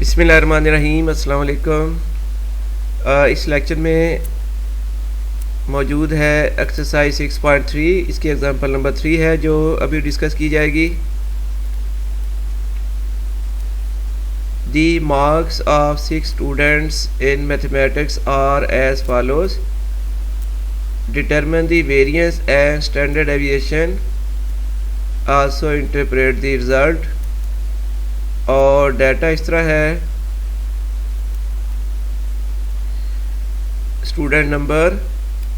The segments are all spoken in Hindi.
बिस्मिल्लाहिर्रहमानिर्रहीम अस्सलाम वालेकुम। इस लेक्चर में मौजूद है एक्सरसाइज 6.3। इसकी एग्जांपल नंबर 3 है जो अभी डिस्कस की जाएगी। The marks of 6 students in mathematics are as follows. Determine the variance and standard deviation, also interpret the result. और डाटा इस तरह है। Student number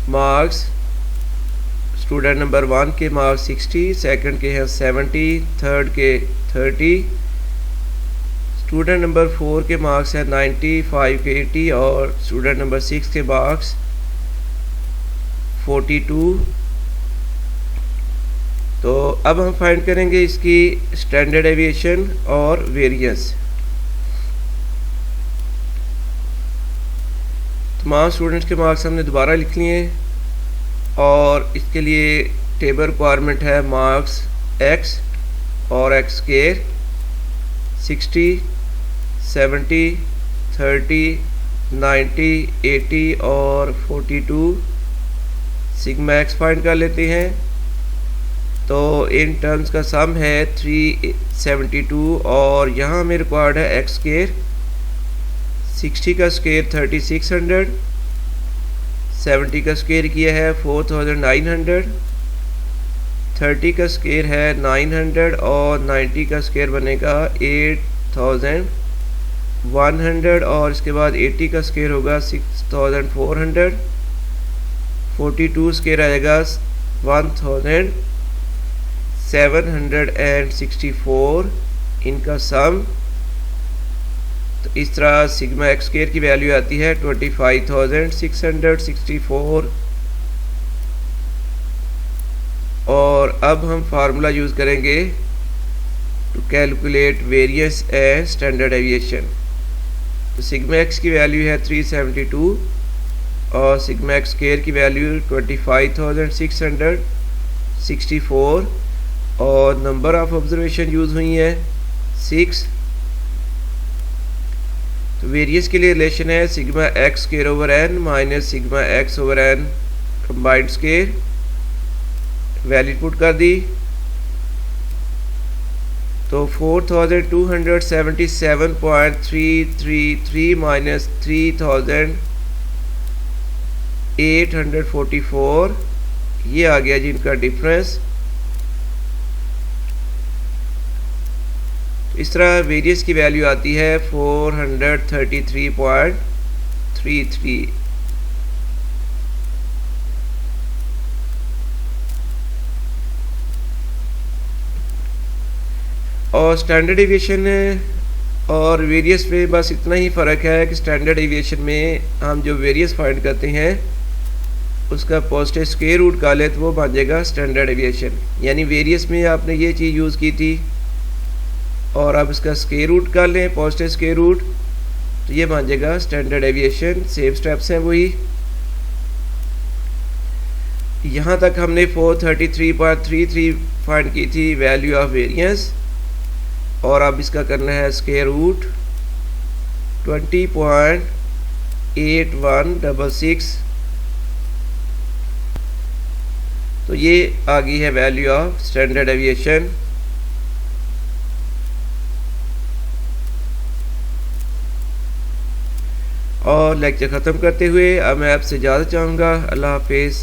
marks, student number 1 के मार्क्स 60, सेकंड के हैं 70, थर्ड के 30। स्टूडेंट नंबर 4 के मार्क्स है 90, 5 के 80 और स्टूडेंट नंबर 6 के मार्क्स 42। तो अब हम फाइंड करेंगे इसकी स्टैंडर्ड डेविएशन और वेरिएंस। तमाम स्टूडेंट्स के मार्क्स हमने दोबारा लिख लिए और इसके लिए टेबल रिक्वायरमेंट है मार्क्स एक्स और एक्स स्क्वायर 60, 70, 30, 90, 80 और 42। सिग्मा एक्स फाइंड कर लेते हैं। तो इन टर्म्स का सम है 372 और यहाँ में रिक्वायर्ड है एक्स स्क्वायर। 60 का स्क्वायर 3600, 70 का स्क्वायर किया है 4900, 30 का स्क्वायर है 900 और 90 का स्क्वायर बनेगा 8100 और इसके बाद 80 का स्क्वायर होगा 6400, 42 स्क्वायर आएगा 1764 इनका सम। तो इस तरह सिग्मा एक्स स्क्वायर की वैल्यू आती है 25664। और अब हम फार्मूला यूज़ करेंगे to calculate variance and standard deviation. तो सिग्मा एक्स की वैल्यू है 372 और सिग्मा एक्स स्क्वायर की वैल्यू 25664 और नंबर ऑफ ऑब्जर्वेशन यूज़ हुई है 6। तो वेरिएंस के लिए रिलेशन है sigma X square over N minus sigma X over N combined square. Value put कर दी तो 4277.333 माइनस 3844 ये आ गया जी इनका डिफरेंस। इस तरह वेरिएंस की वैल्यू आती है 433.33। और स्टैंडर्ड डेविएशन और वेरिएंस में बस इतना ही फ़र्क है कि स्टैंडर्ड डेविएशन में हम जो वेरिएंस फाइंड करते हैं उसका पॉजिटिव स्क्वायर रूट का ले तो वो बन जाएगा स्टैंडर्ड डेविएशन। यानी वेरिएंस में आपने ये चीज़ यूज़ की थी और आप इसका स्क्वायर रूट कर लें पॉजिटिव स्क्वायर रूट तो ये बन जाएगा स्टैंडर्ड डेविएशन। सेम स्टेप्स हैं वही। यहाँ तक हमने 433.33 फाइंड की थी वैल्यू ऑफ वेरिएंस और अब इसका करना है स्क्वायर रूट 20.8166। तो ये आ गई है वैल्यू ऑफ स्टैंडर्ड डेविएशन। और लेक्चर ख़त्म करते हुए अब मैं आपसे इजाज़त चाहूँगा। अल्लाह हाफिज़।